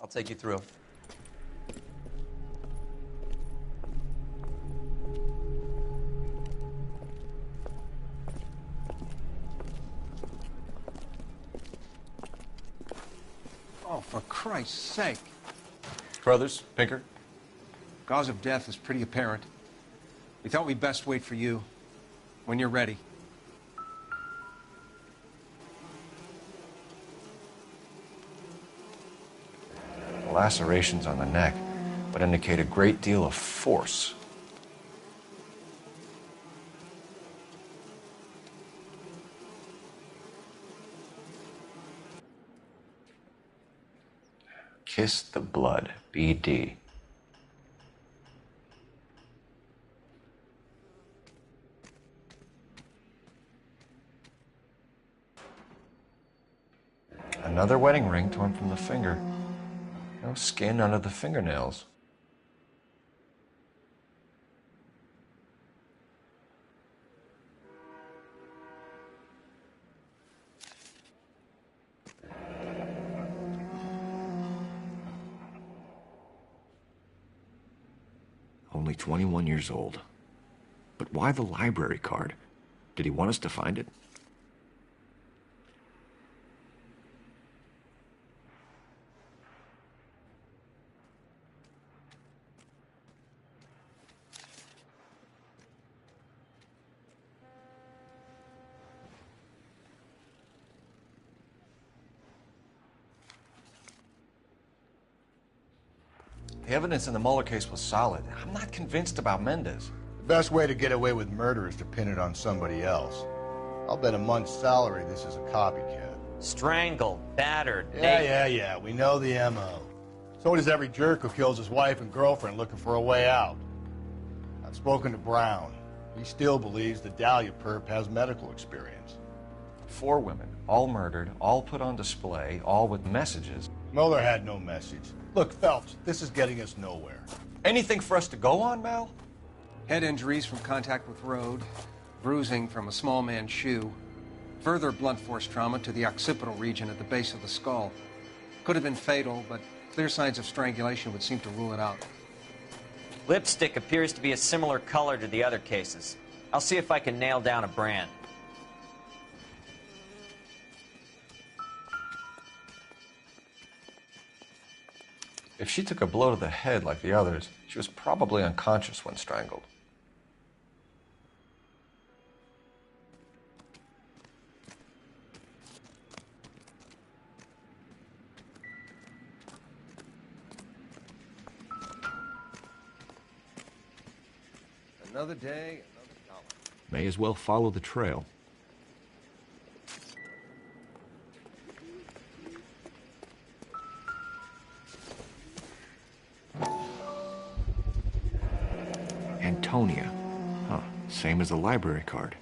I'll take you through. Oh, for Christ's sake. Brothers, Pinker. Cause of death is pretty apparent. We thought we'd best wait for you. When you're ready. The lacerations on the neck would indicate a great deal of force. Kiss the blood, BD. Another wedding ring torn from the finger. No skin under the fingernails. Only 21 years old. But why the library card? Did he want us to find it? The evidence in the Mueller case was solid. I'm not convinced about Mendez. The best way to get away with murder is to pin it on somebody else. I'll bet a month's salary this is a copycat. Strangled, battered, Yeah, we know the M.O. So does every jerk who kills his wife and girlfriend looking for a way out. I've spoken to Brown. He still believes the Dahlia perp has medical experience. 4 women, all murdered, all put on display, all with messages. Mueller had no message. Look, Phelps, this is getting us nowhere. Anything for us to go on, Mal? Head injuries from contact with road, bruising from a small man's shoe, further blunt force trauma to the occipital region at the base of the skull. Could have been fatal, but clear signs of strangulation would seem to rule it out. Lipstick appears to be a similar color to the other cases. I'll see if I can nail down a brand. If she took a blow to the head like the others, she was probably unconscious when strangled. Another day, another dollar. May as well follow the trail. Antonia. Huh, same as the library card.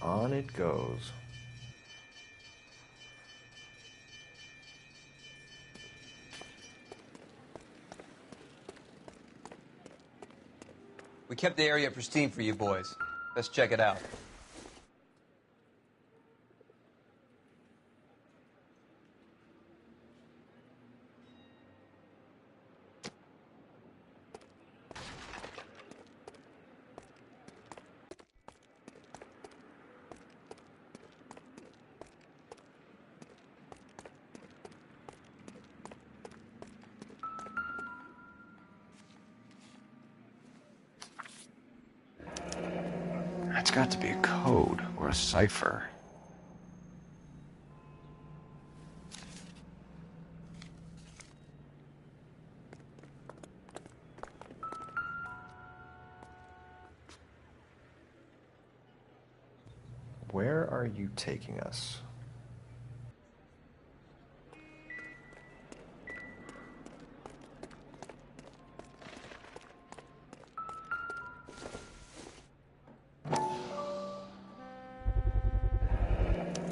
On it goes. We kept the area pristine for you boys. Let's check it out. That's got to be a code or a cipher. Where are you taking us?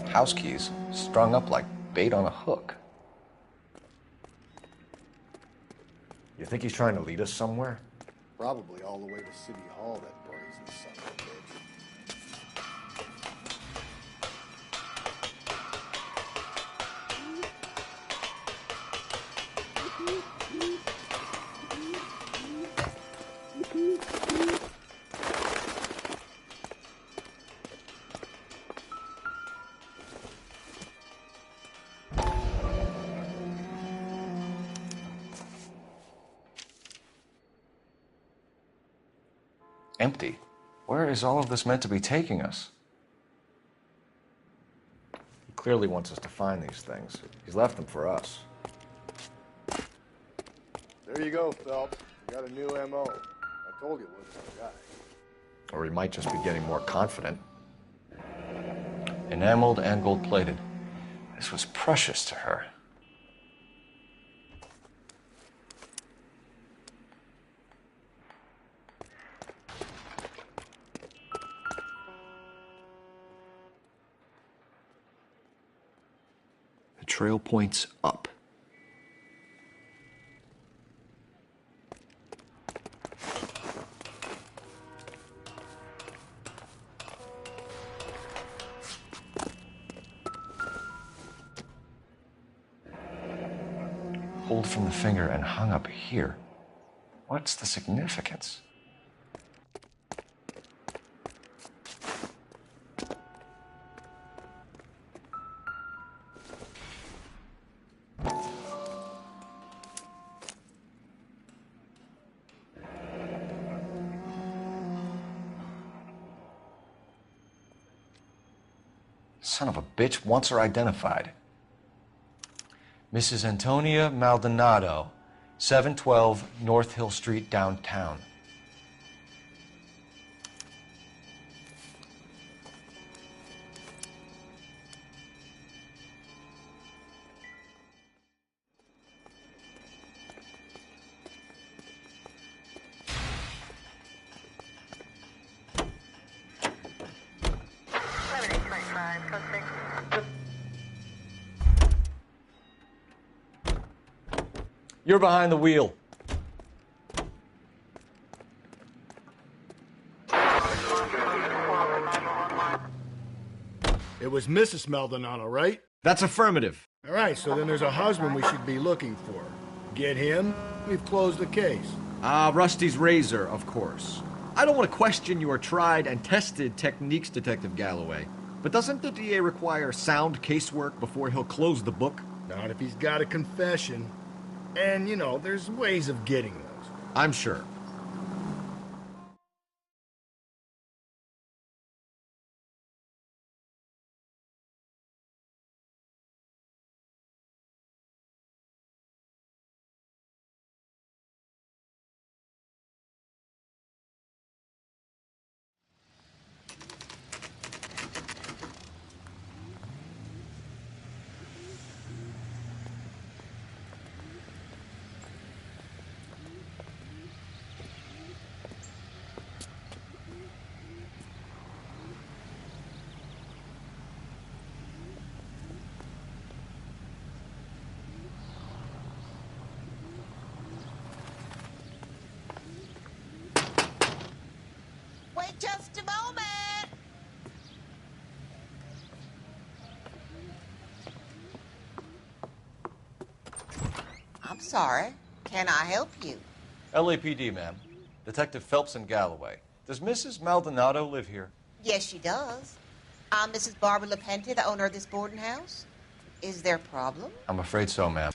House keys strung up like bait on a hook. You think he's trying to lead us somewhere? Probably all the way to City Hall, that brazen son of a bitch. Empty. Where is all of this meant to be taking us? He clearly wants us to find these things. He's left them for us. There you go, Phelps. You got a new M.O. I told you it wasn't our guy. Or he might just be getting more confident. Enameled and gold-plated. This was precious to her. The trail points up. Pulled from the finger and hung up here. What's the significance? Son of a bitch wants her identified. Mrs. Antonia Maldonado, 712 North Hill Street, downtown. You're behind the wheel. It was Mrs. Maldonado, right? That's affirmative. All right, so then there's a husband we should be looking for. Get him, we've closed the case. Rusty's razor, of course. I don't want to question your tried and tested techniques, Detective Galloway. But doesn't the DA require sound casework before he'll close the book? Not if he's got a confession. And, you know, there's ways of getting those. I'm sure. sorry. Can I help you? LAPD, ma'am. Detective Phelps and Galloway. Does Mrs. Maldonado live here? Yes, she does. I'm Mrs. Barbara LaPente, the owner of this boarding house. Is there a problem? I'm afraid so, ma'am.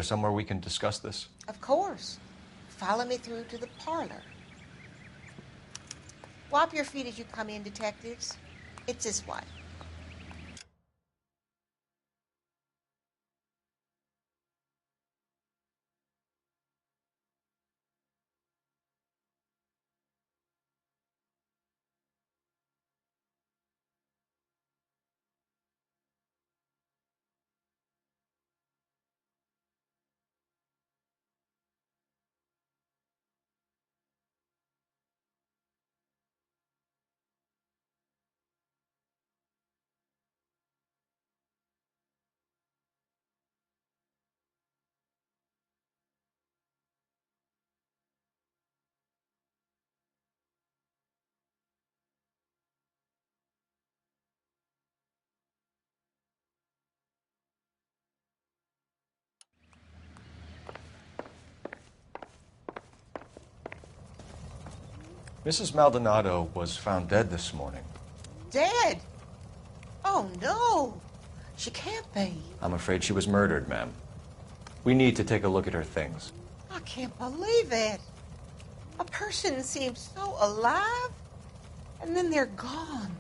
somewhere we can discuss this? Of course. Follow me through to the parlor. Wipe your feet as you come in, detectives. It's this way. Mrs. Maldonado was found dead this morning. Dead? Oh, no. She can't be. I'm afraid she was murdered, ma'am. We need to take a look at her things. I can't believe it. A person seems so alive, and then they're gone.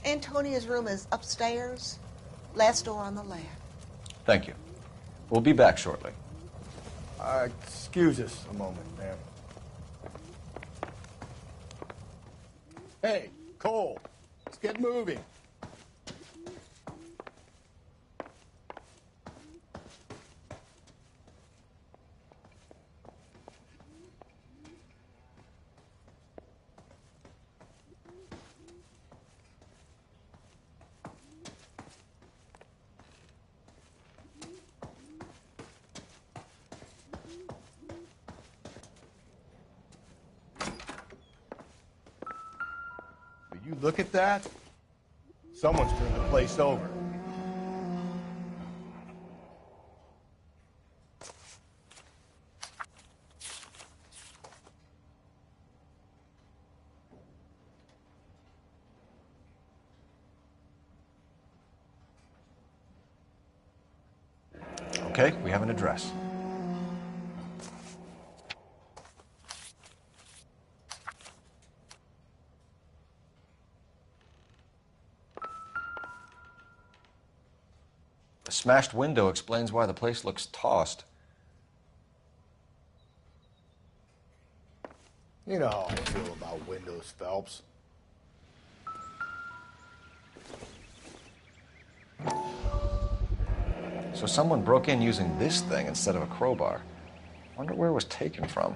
Antonia's room is upstairs, last door on the left. Thank you. We'll be back shortly. Excuse us a moment, ma'am. Hey, Cole, let's get moving. You look at that? Someone's turned the place over. Okay, we have an address. The smashed window explains why the place looks tossed. You know how I feel about windows, Phelps. So someone broke in using this thing instead of a crowbar. Wonder where it was taken from.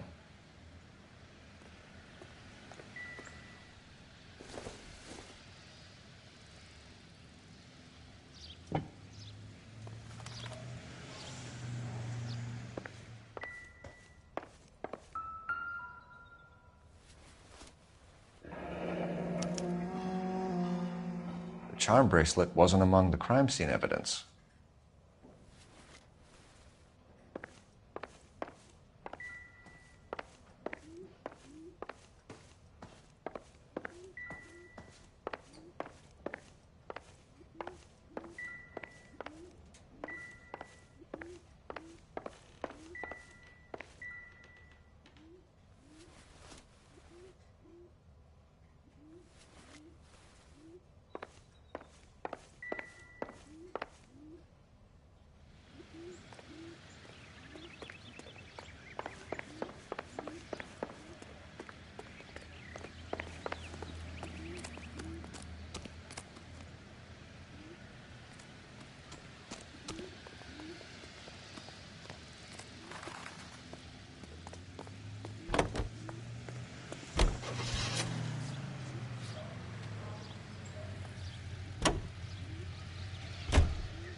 The charm bracelet wasn't among the crime scene evidence.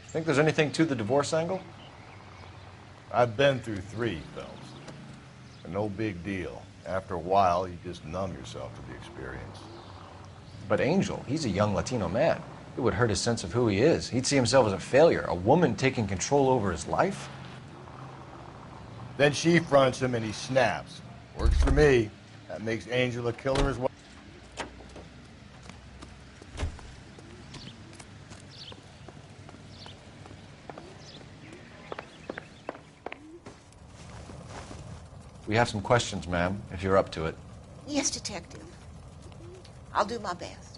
Think there's anything to the divorce angle? I've been through 3, Phelps. And no big deal. After a while, you just numb yourself to the experience. But Angel, he's a young Latino man. It would hurt his sense of who he is. He'd see himself as a failure, a woman taking control over his life. Then she fronts him and he snaps. Works for me. That makes Angel a killer as well. We have some questions, ma'am, if you're up to it. Yes, Detective. I'll do my best.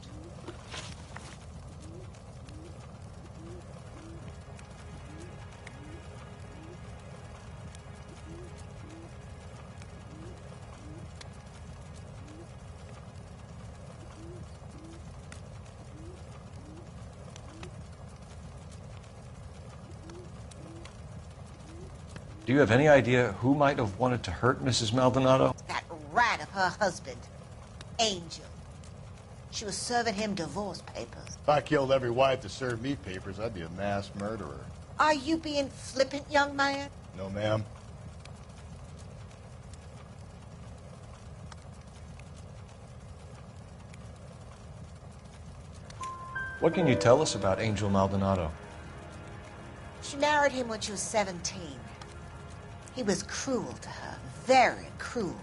Do you have any idea who might have wanted to hurt Mrs. Maldonado? That rat of her husband, Angel. She was serving him divorce papers. If I killed every wife to serve me papers, I'd be a mass murderer. Are you being flippant, young man? No, ma'am. What can you tell us about Angel Maldonado? She married him when she was 17. He was cruel to her, very cruel.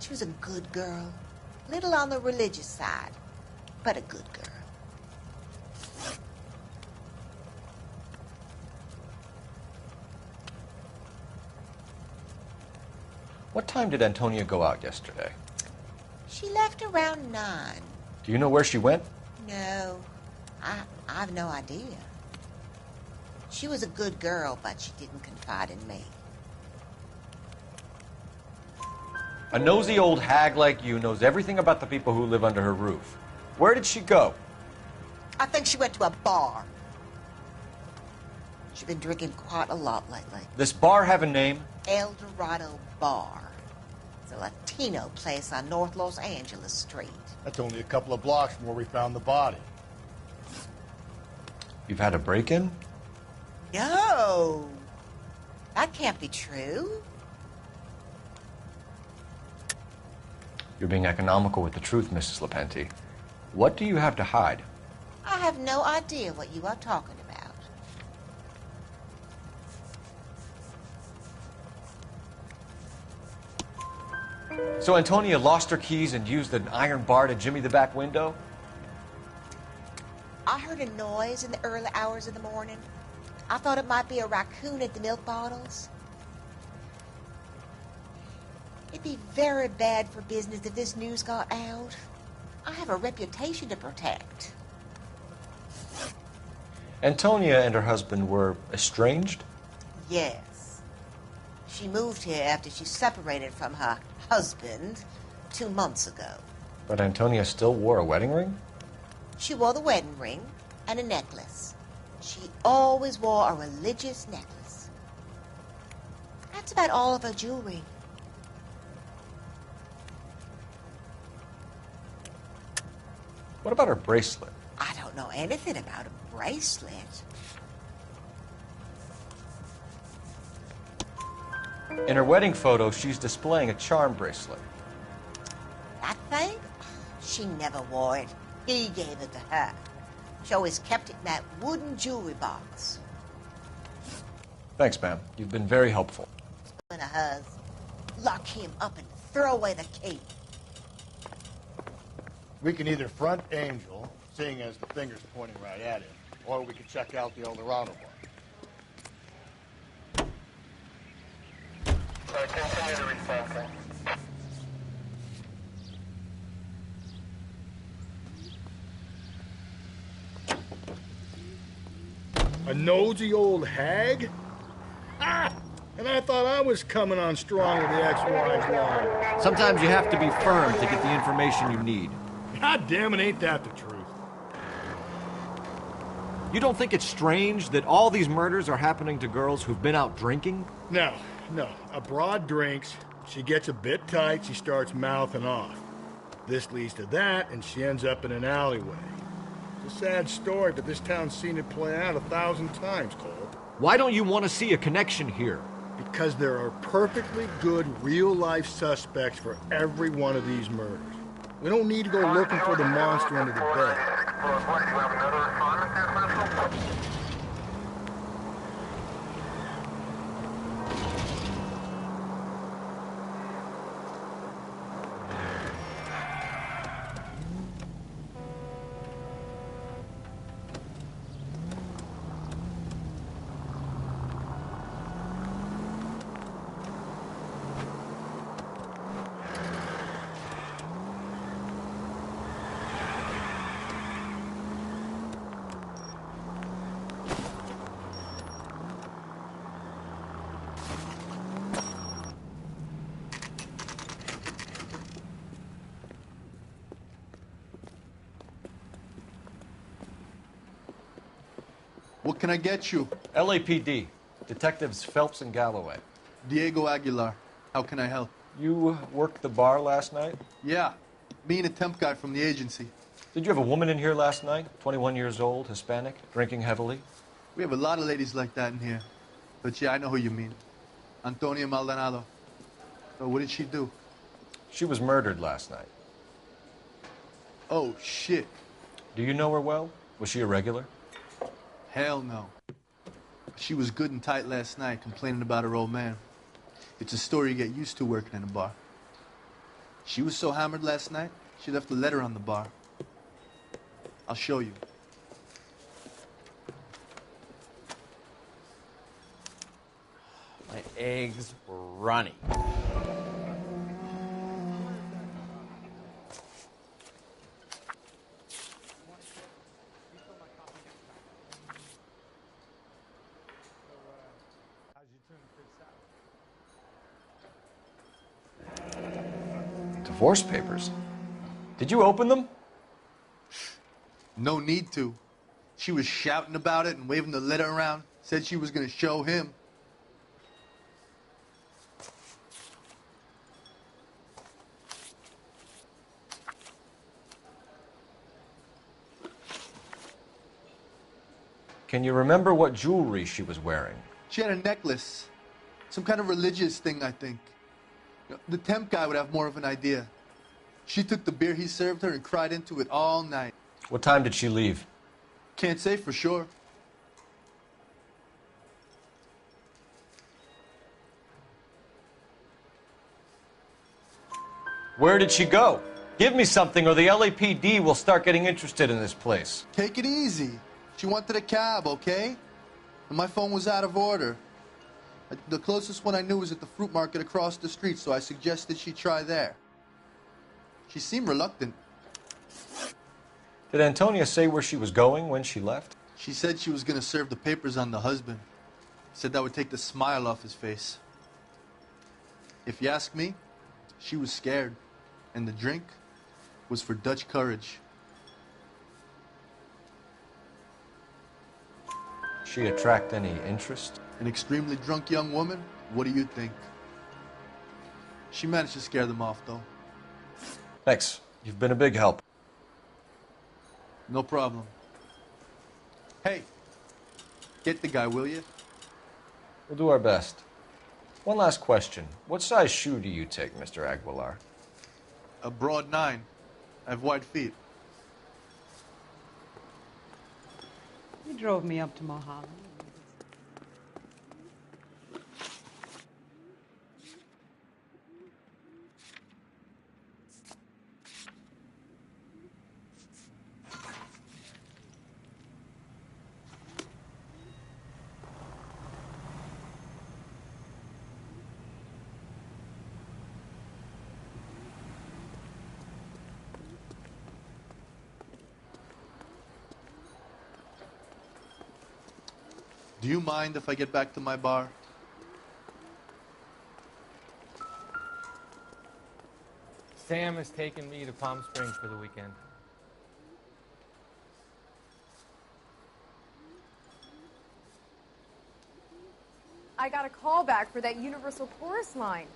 She was a good girl, little on the religious side, but a good girl. What time did Antonia go out yesterday? She left around 9. Do you know where she went? No, I've no idea. She was a good girl, but she didn't confide in me. A nosy old hag like you knows everything about the people who live under her roof. Where did she go? I think she went to a bar. She's been drinking quite a lot lately. This bar have a name? El Dorado Bar. It's a Latino place on North Los Angeles Street. That's only a couple of blocks from where we found the body. You've had a break-in? No, that can't be true. You're being economical with the truth, Mrs. Lepenti. What do you have to hide? I have no idea what you are talking about. So Antonia lost her keys and used an iron bar to jimmy the back window? I heard a noise in the early hours of the morning. I thought it might be a raccoon at the milk bottles. It'd be very bad for business if this news got out. I have a reputation to protect. Antonia and her husband were estranged? Yes. She moved here after she separated from her husband 2 months ago. But Antonia still wore a wedding ring? She wore the wedding ring and a necklace. She always wore a religious necklace. That's about all of her jewelry. What about her bracelet? I don't know anything about a bracelet. In her wedding photo, she's displaying a charm bracelet. That thing? She never wore it. He gave it to her. She always kept it in that wooden jewelry box. Thanks, ma'am. You've been very helpful. One of hers. Lock him up and throw away the key. We can either front Angel, seeing as the finger's pointing right at him, or we can check out the El Dorado bar. Continue to resensing. A nosy old hag? Ah! And I thought I was coming on strong with the ex-wife's line. Sometimes you have to be firm to get the information you need. God damn it, ain't that the truth? You don't think it's strange that all these murders are happening to girls who've been out drinking? No. A broad drinks, she gets a bit tight, she starts mouthing off. This leads to that, and she ends up in an alleyway. It's a sad story, but this town's seen it play out 1,000 times, Cole. Why don't you want to see a connection here? Because there are perfectly good real-life suspects for every one of these murders. We don't need to go looking for the monster under the bed. What can I get you? LAPD. Detectives Phelps and Galloway. Diego Aguilar. How can I help? You worked the bar last night? Yeah. Me and a temp guy from the agency. Did you have a woman in here last night? 21 years old, Hispanic, drinking heavily? We have a lot of ladies like that in here. But yeah, I know who you mean. Antonia Maldonado. So what did she do? She was murdered last night. Oh, shit. Do you know her well? Was she a regular? Hell no. She was good and tight last night, complaining about her old man. It's a story you get used to working in a bar. She was so hammered last night, she left a letter on the bar. I'll show you. My eggs were runny. Divorce papers. Did you open them? No need to. She was shouting about it and waving the letter around. Said she was going to show him. Can you remember what jewelry she was wearing? She had a necklace. Some kind of religious thing, I think. The temp guy would have more of an idea. She took the beer he served her and cried into it all night. What time did she leave? Can't say for sure. Where did she go? Give me something or the LAPD will start getting interested in this place. Take it easy. She wanted a cab, okay? And my phone was out of order. The closest one I knew was at the fruit market across the street, so I suggested she try there. She seemed reluctant. Did Antonia say where she was going when she left? She said she was going to serve the papers on the husband. Said that would take the smile off his face. If you ask me, she was scared. And the drink was for Dutch courage. She attract any interest? An extremely drunk young woman? What do you think? She managed to scare them off, though. Thanks. You've been a big help. No problem. Hey, get the guy, will you? We'll do our best. One last question. What size shoe do you take, Mr. Aguilar? A broad 9. I have wide feet. You drove me up to Mulholland. Do you mind if I get back to my bar? Sam has taken me to Palm Springs for the weekend. I got a call back for that Universal Chorus line.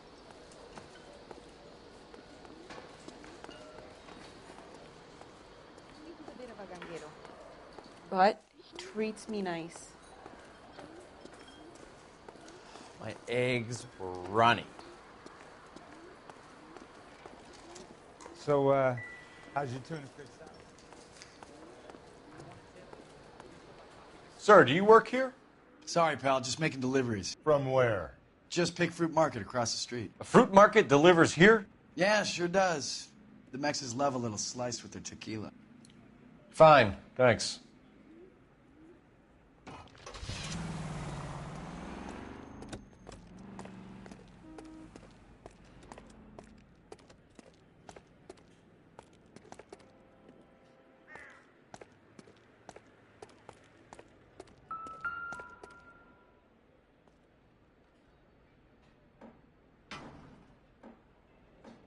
But he treats me nice. My eggs were runny. So, how's your tuna fish salad? Sir, do you work here? Sorry, pal, just making deliveries. From where? Just Pick Fruit Market across the street. A fruit market delivers here? Yeah, sure does. The Mexes love a little slice with their tequila. Fine, thanks.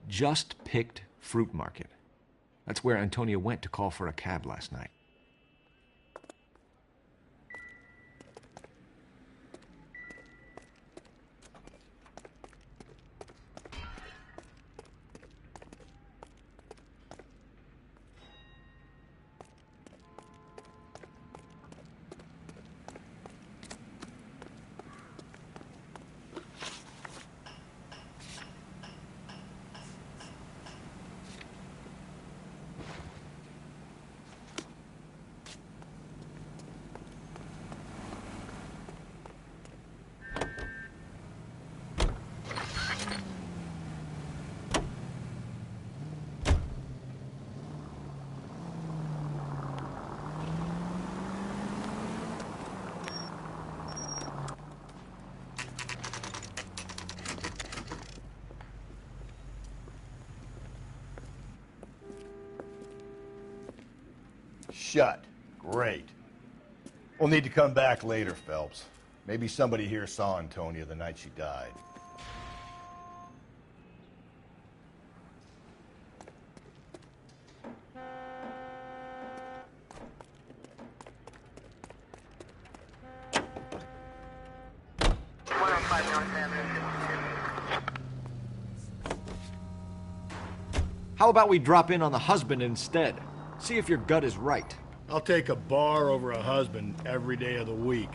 Just Picked Fruit Market. That's where Antonia went to call for a cab last night. Shut. Great. We'll need to come back later, Phelps. Maybe somebody here saw Antonia the night she died. How about we drop in on the husband instead? See if your gut is right. I'll take a bar over a husband every day of the week.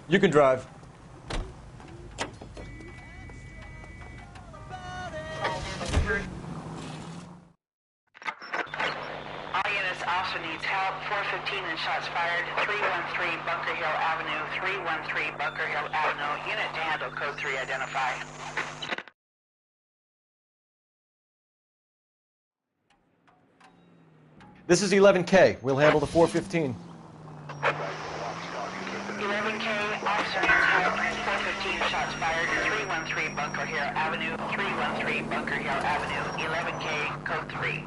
You can drive. All units also needs help. 415 and shots fired. 313 Bunker Hill Avenue. 313 Bunker Hill Avenue. Unit to handle code 3 identify. This is 11K. We'll handle the 415. 11K, officer needs help. 415 shots fired. 313 Bunker Hill Avenue. 313 Bunker Hill Avenue. 11K, code 3.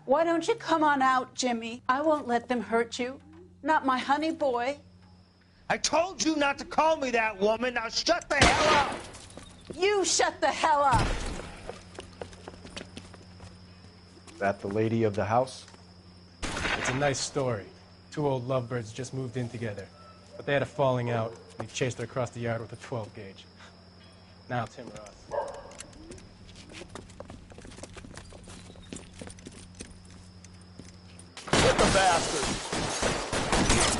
Why don't you come on out, Jimmy? I won't let them hurt you. Not my honey boy. I told you not to call me that, woman. Now shut the hell up. You shut the hell up. That the lady of the house? It's a nice story. Two old lovebirds just moved in together. But they had a falling out, and he chased her across the yard with a 12 gauge. Now it's him or us. Hit the bastard!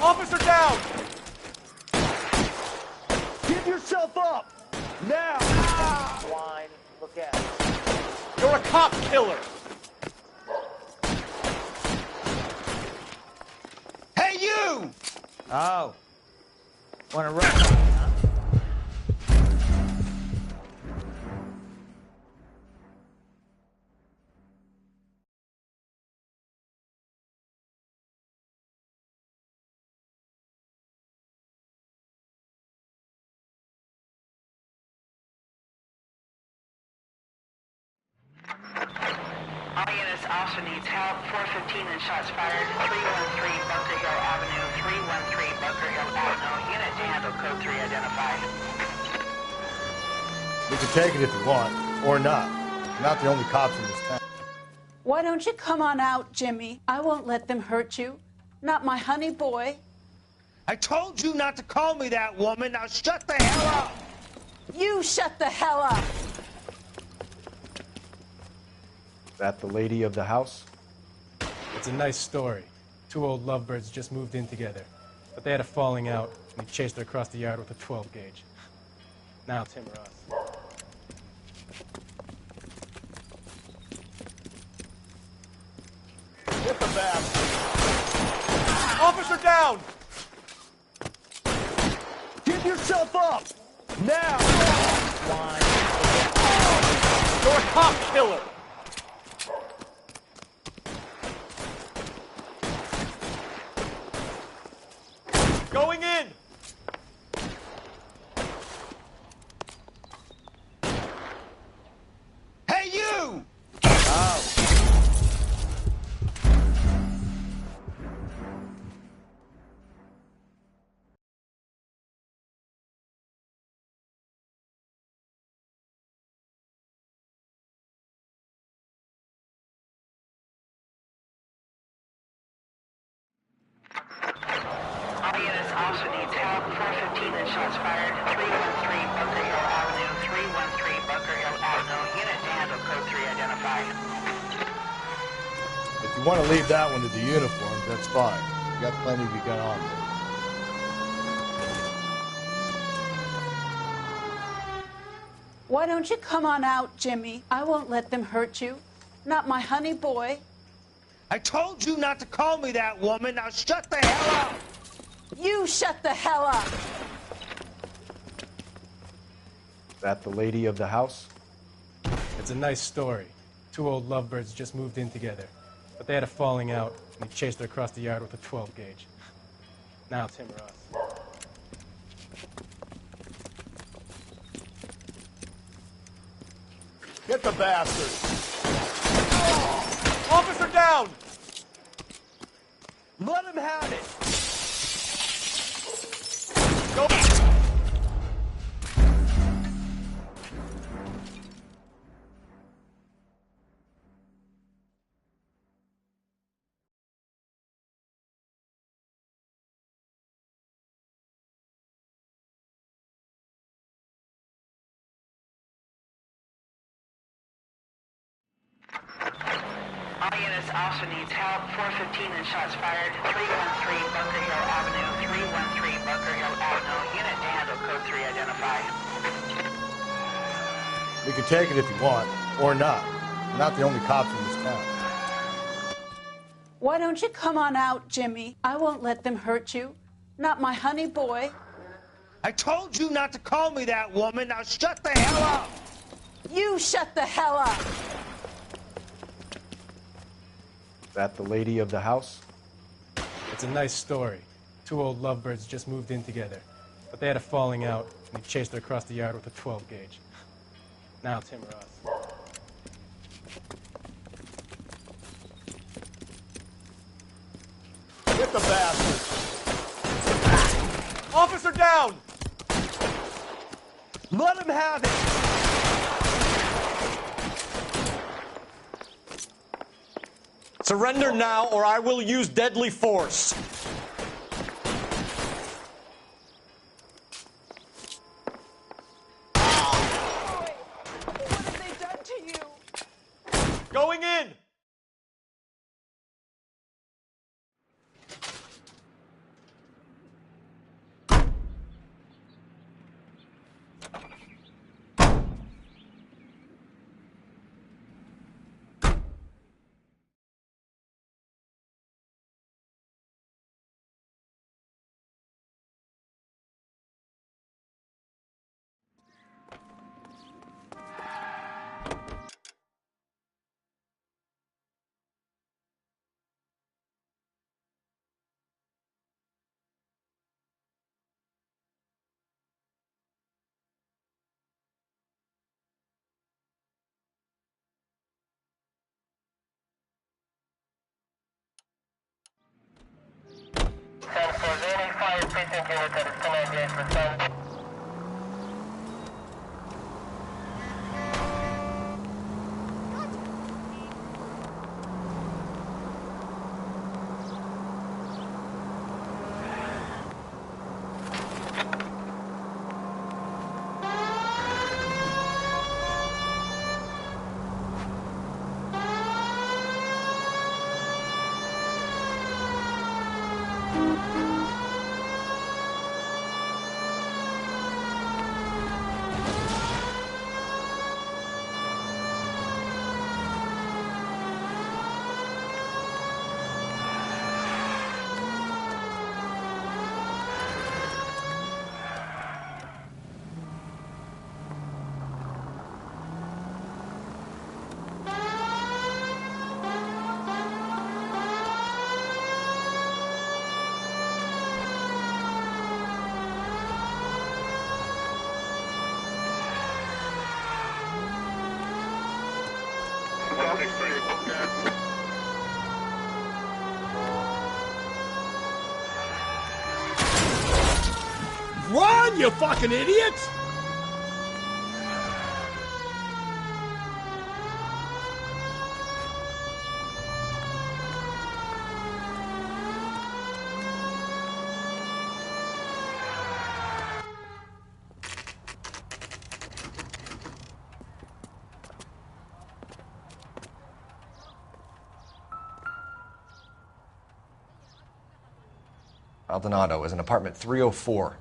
Officer down! Give yourself up! Now! Wine, look out. You're a cop killer! Hey, you! Oh. Want to run, huh? All units also needs help. 415 and shots fired. 313 Bunker Hill Avenue. 313 Bunker Hill Avenue. Unit to handle code 3 identified. You can take it if you want, or not. You're not the only cops in this town. Why don't you come on out, Jimmy? I won't let them hurt you. Not my honey boy. I told you not to call me that, woman. Now shut the hell up. You shut the hell up. That the lady of the house? It's a nice story. Two old lovebirds just moved in together. But they had a falling out, and he chased her across the yard with a 12 gauge. Now it's him or us. Hit the bastard! Officer down! Give yourself up! Now! You're a cop killer! Going in! Hey, you! Oh. All units also needs help. 415 and shots fired. 313 Bunker Hill Avenue. If you want to leave that one to the uniforms, that's fine. You got plenty to get on with. Why don't you come on out, Jimmy? I won't let them hurt you. Not my honey boy. I told you not to call me that, woman. Now shut the hell up! You shut the hell up! That the lady of the house? It's a nice story. Two old lovebirds just moved in together. But they had a falling out, and he chased her across the yard with a 12 gauge. Now it's him or us. Get the bastard! Officer down! Let him have it! Go! All units also needs help. 415 and shots fired. 313 Bunker Hill Avenue. 313 Bunker Hill Avenue. Unit to handle code 3 identify. We can take it if you want, or not. We're not the only cops in this town. Why don't you come on out, Jimmy? I won't let them hurt you. Not my honey boy. I told you not to call me that, woman. Now shut the hell up! You shut the hell up! That the lady of the house? It's a nice story. Two old lovebirds just moved in together. But they had a falling out, and he chased her across the yard with a 12 gauge. Now it's him or us. Get the bastard! Officer down! Let him have it! Surrender now, or I will use deadly force. What have they done to you? Going in! Run, you fucking idiot! Maldonado is in apartment 304.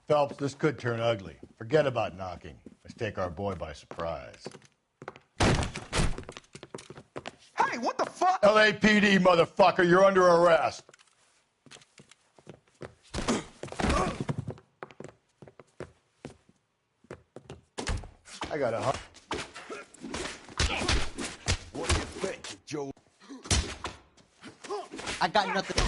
Phelps, this could turn ugly. Forget about knocking. Let's take our boy by surprise. Hey, what the fuck? LAPD, motherfucker, you're under arrest. I got a... What do you think, Joe? I got nothing.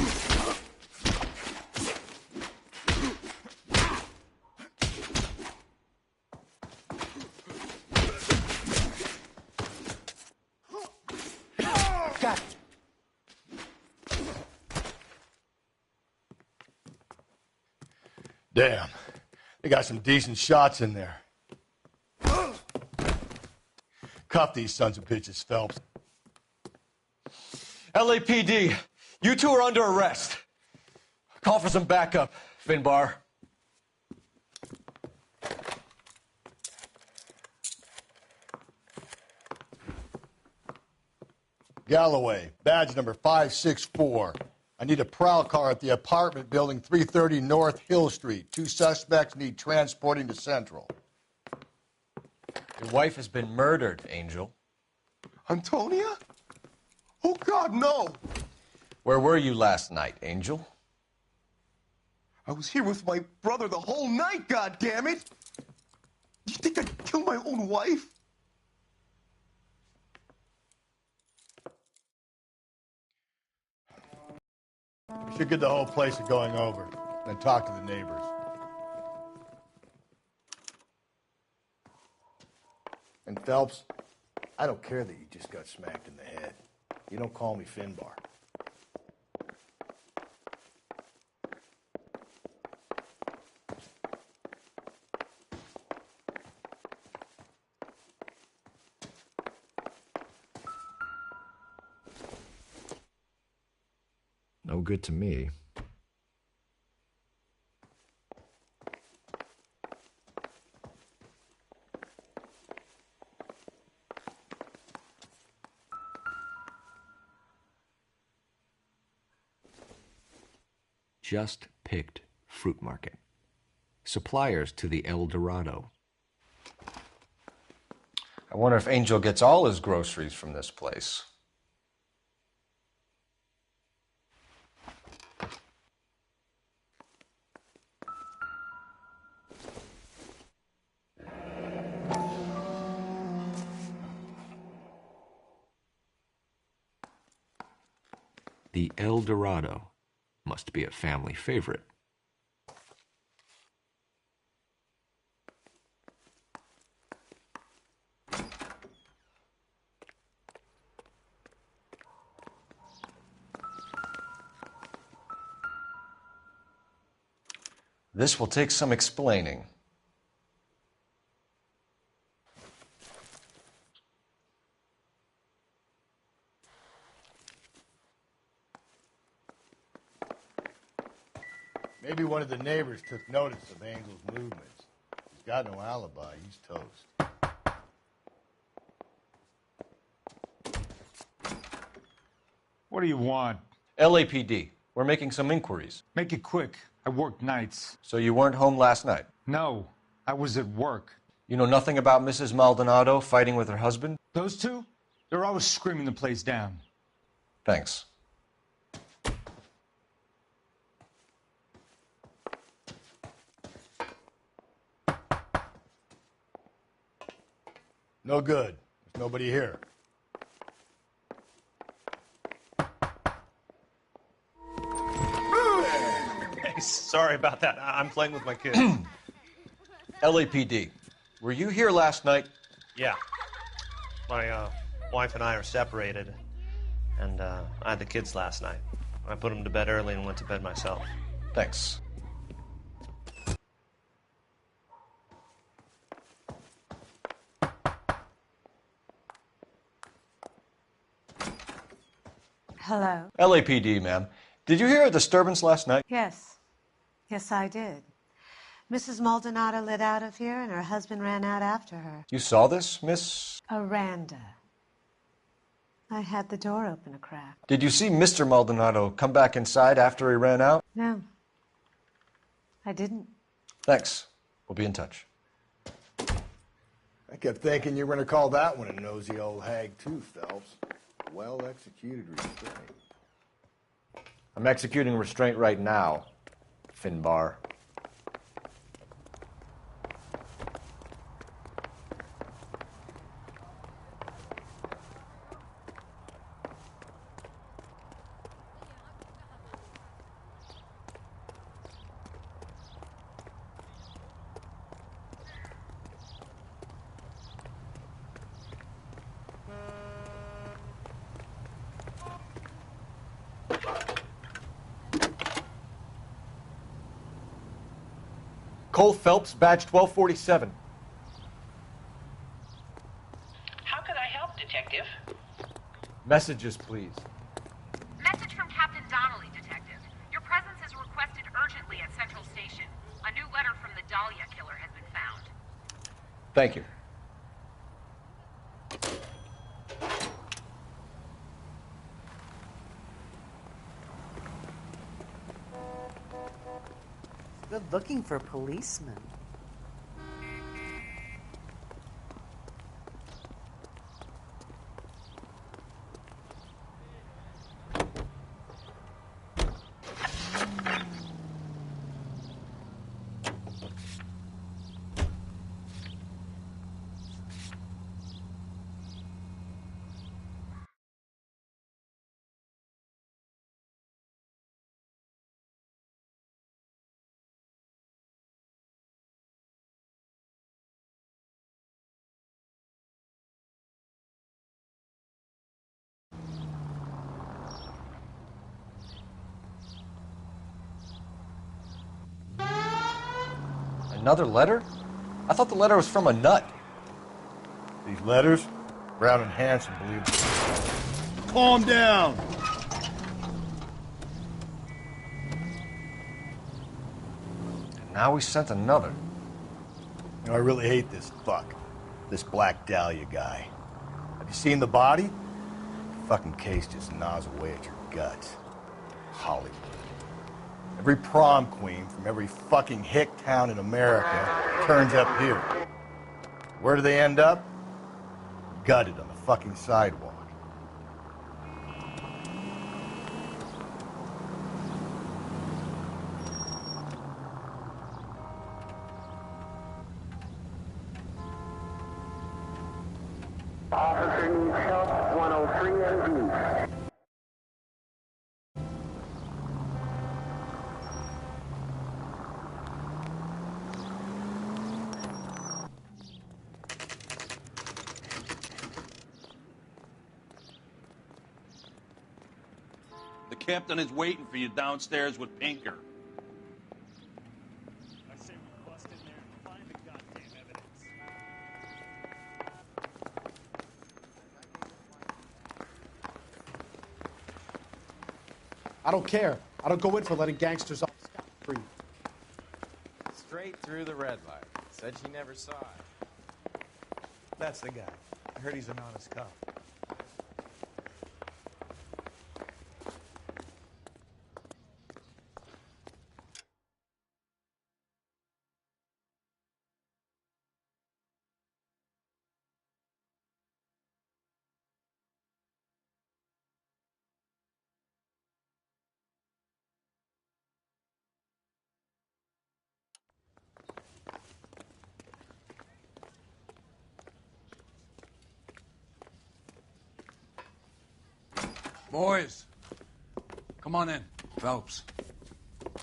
Damn. They got some decent shots in there. Cuff these sons of bitches, Phelps. LAPD, you two are under arrest. Call for some backup, Finbar. Galloway, badge number 564. I need a prowl car at the apartment building 330 North Hill Street. 2 suspects need transporting to Central. Your wife has been murdered, Angel. Antonia? Oh, God, no. Where were you last night, Angel? I was here with my brother the whole night, goddammit! You think I'd kill my own wife? We should get the whole place going over, then talk to the neighbors. And Phelps, I don't care that you just got smacked in the head. You don't call me Finbar. No good to me. Just picked fruit market. Suppliers to the El Dorado. I wonder if Angel gets all his groceries from this place. The El Dorado must be a family favorite. This will take some explaining. Maybe one of the neighbors took notice of Angel's movements. He's got no alibi. He's toast. What do you want? LAPD. We're making some inquiries. Make it quick. I work nights. So you weren't home last night? No, I was at work. You know nothing about Mrs. Maldonado fighting with her husband? Those two? They're always screaming the place down. Thanks. No good. There's nobody here. Hey, sorry about that. I'm playing with my kids. LAPD. Were you here last night? Yeah. My wife and I are separated, and I had the kids last night. I put them to bed early and went to bed myself. Thanks. Hello? LAPD, ma'am. Did you hear a disturbance last night? Yes. Yes, I did. Mrs. Maldonado lit out of here, and her husband ran out after her. You saw this, Miss? Aranda. I had the door open a crack. Did you see Mr. Maldonado come back inside after he ran out? No. I didn't. Thanks. We'll be in touch. I kept thinking you were going to call that one a nosy old hag, too, Phelps. Well-executed restraint. I'm executing restraint right now, Finbar. Cole Phelps, badge 1247. How could I help, Detective? Messages, please. Message from Captain Donnelly, Detective. Your presence is requested urgently at Central Station. A new letter from the Dahlia killer has been found. Thank you. Good looking for a policeman. Another letter? I thought the letter was from a nut. These letters? Brown and Hanson believe. Calm down! And now we sent another. You know, I really hate this fuck. This Black Dahlia guy. Have you seen the body? The fucking case just gnaws away at your guts. Hollywood. Every prom queen from every fucking hick town in America turns up here. Where do they end up? Gutted on the fucking sidewalk. Officer needs help, 103 MD. The captain is waiting for you downstairs with Pinker. I say we bust in there and find the goddamn evidence. I don't care. I don't go in for letting gangsters off scot-free. Straight through the red light. Said she never saw it. That's the guy. I heard he's an honest cop. Boys, come on in. Phelps,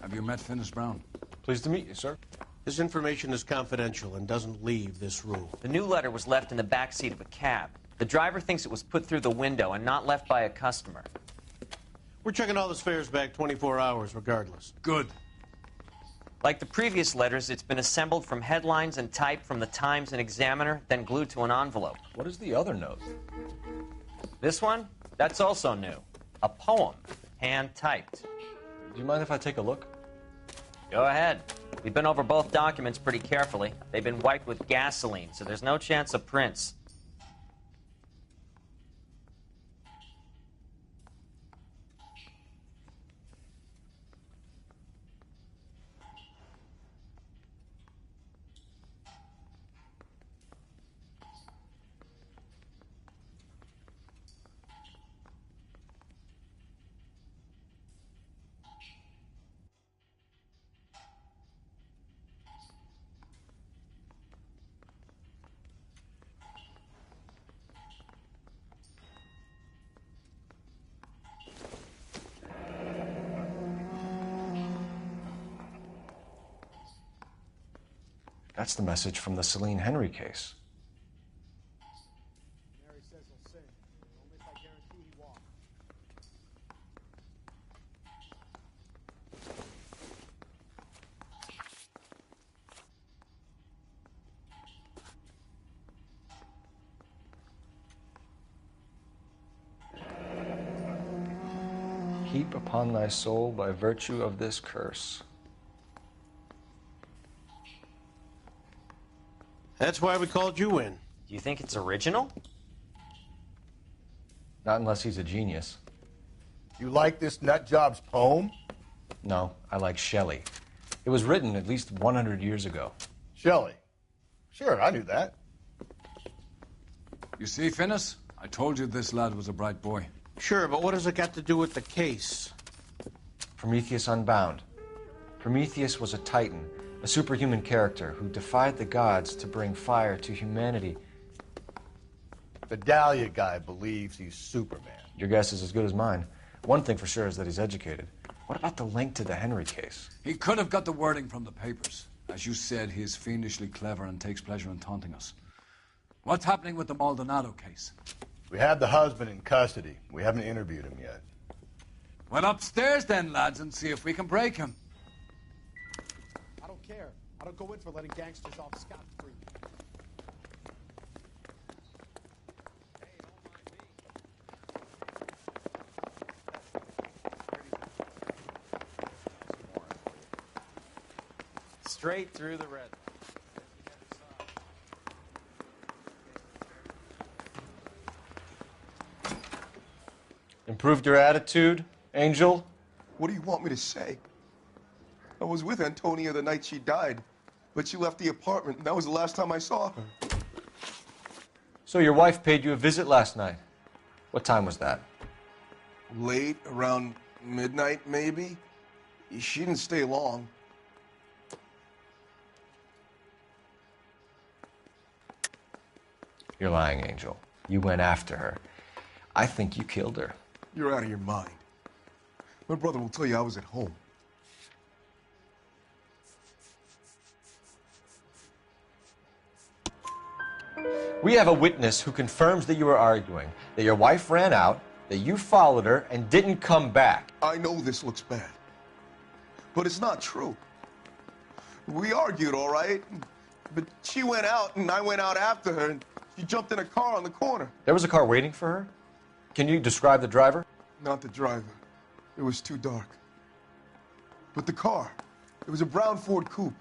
have you met Finis Brown? Pleased to meet you, sir. This information is confidential and doesn't leave this room. The new letter was left in the back seat of a cab. The driver thinks it was put through the window and not left by a customer. We're checking all the fares back 24 hours regardless. Good. Like the previous letters, it's been assembled from headlines and typed from the Times and Examiner, then glued to an envelope. What is the other note? This one? That's also new. A poem, hand-typed. Do you mind if I take a look? Go ahead. We've been over both documents pretty carefully. They've been wiped with gasoline, so there's no chance of prints. That's the message from the Celine Henry case. Mary says he'll sing. Only if I guarantee he won't. Heap upon thy soul by virtue of this curse. That's why we called you in. Do you think it's original? Not unless he's a genius. You like this nutjob's poem? No, I like Shelley. It was written at least 100 years ago. Shelley? Sure, I knew that. You see, Finnis? I told you this lad was a bright boy. Sure, but what has it got to do with the case? Prometheus Unbound. Prometheus was a titan, a superhuman character who defied the gods to bring fire to humanity. The Dahlia guy believes he's Superman. Your guess is as good as mine. One thing for sure is that he's educated. What about the link to the Henry case? He could have got the wording from the papers. As you said, he is fiendishly clever and takes pleasure in taunting us. What's happening with the Maldonado case? We have the husband in custody. We haven't interviewed him yet. Well, upstairs then, lads, and see if we can break him. I don't care. I don't go in for letting gangsters off scot-free. Straight through the red. Improved your attitude, Angel? What do you want me to say? I was with Antonia the night she died, but she left the apartment, and that was the last time I saw her. So your wife paid you a visit last night. What time was that? Late, around midnight, maybe? She didn't stay long. You're lying, Angel. You went after her. I think you killed her. You're out of your mind. My brother will tell you I was at home. We have a witness who confirms that you were arguing, that your wife ran out, that you followed her, and didn't come back. I know this looks bad, but it's not true. We argued, all right, but she went out, and I went out after her, and she jumped in a car on the corner. There was a car waiting for her? Can you describe the driver? Not the driver. It was too dark. But the car, it was a brown Ford coupe.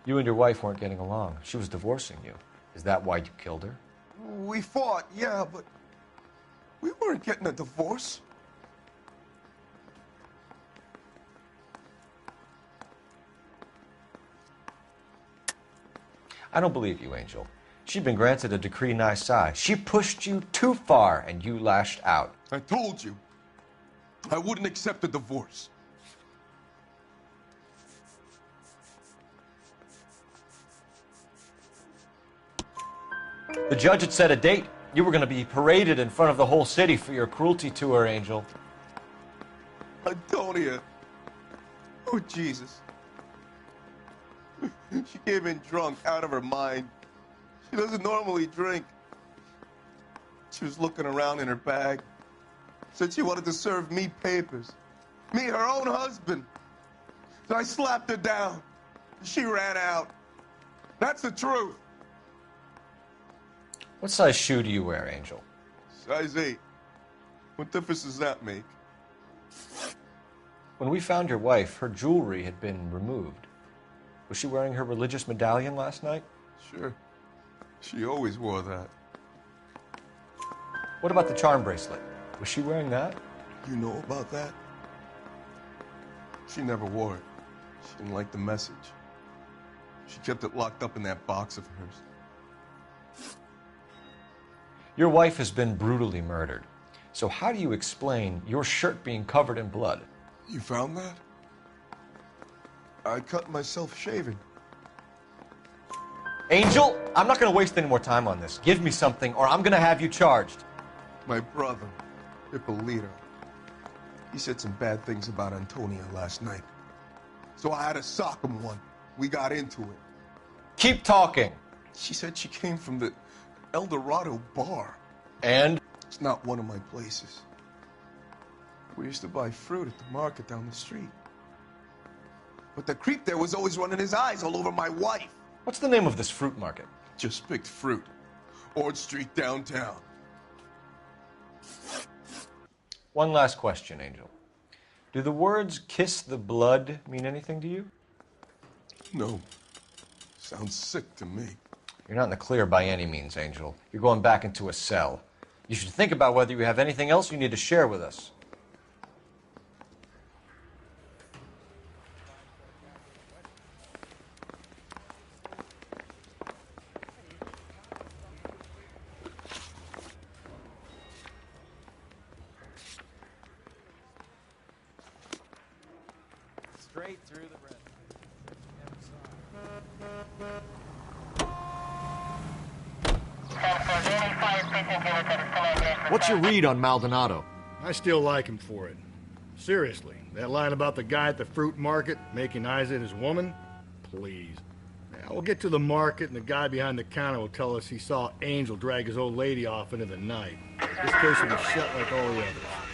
You and your wife weren't getting along. She was divorcing you. Is that why you killed her? We fought, yeah, but we weren't getting a divorce. I don't believe you, Angel. She'd been granted a decree nisi. She pushed you too far, and you lashed out. I told you, I wouldn't accept a divorce. The judge had set a date. You were going to be paraded in front of the whole city for your cruelty to her, Angel. Antonia. Oh, Jesus. She came in drunk, out of her mind. She doesn't normally drink. She was looking around in her bag. Said she wanted to serve me papers. Me, her own husband. So I slapped her down. She ran out. That's the truth. What size shoe do you wear, Angel? Size 8. What difference does that make? When we found your wife, her jewelry had been removed. Was she wearing her religious medallion last night? Sure. She always wore that. What about the charm bracelet? Was she wearing that? You know about that? She never wore it. She didn't like the message. She kept it locked up in that box of hers. Your wife has been brutally murdered. So how do you explain your shirt being covered in blood? You found that? I cut myself shaving. Angel, I'm not going to waste any more time on this. Give me something or I'm going to have you charged. My brother, Ippolito, he said some bad things about Antonia last night. So I had to sock him one. We got into it. Keep talking. She said she came from the El Dorado bar. And? It's not one of my places. We used to buy fruit at the market down the street. But the creep there was always running his eyes all over my wife. What's the name of this fruit market? Just picked fruit. Ord Street downtown. One last question, Angel. Do the words kiss the blood mean anything to you? No. Sounds sick to me. You're not in the clear by any means, Angel. You're going back into a cell. You should think about whether you have anything else you need to share with us. Straight through the red. What's your read on Maldonado? I still like him for it. Seriously, that line about the guy at the fruit market making eyes at his woman? Please. Now, we'll get to the market and the guy behind the counter will tell us he saw Angel drag his old lady off into the night. This case will be shut like all the others.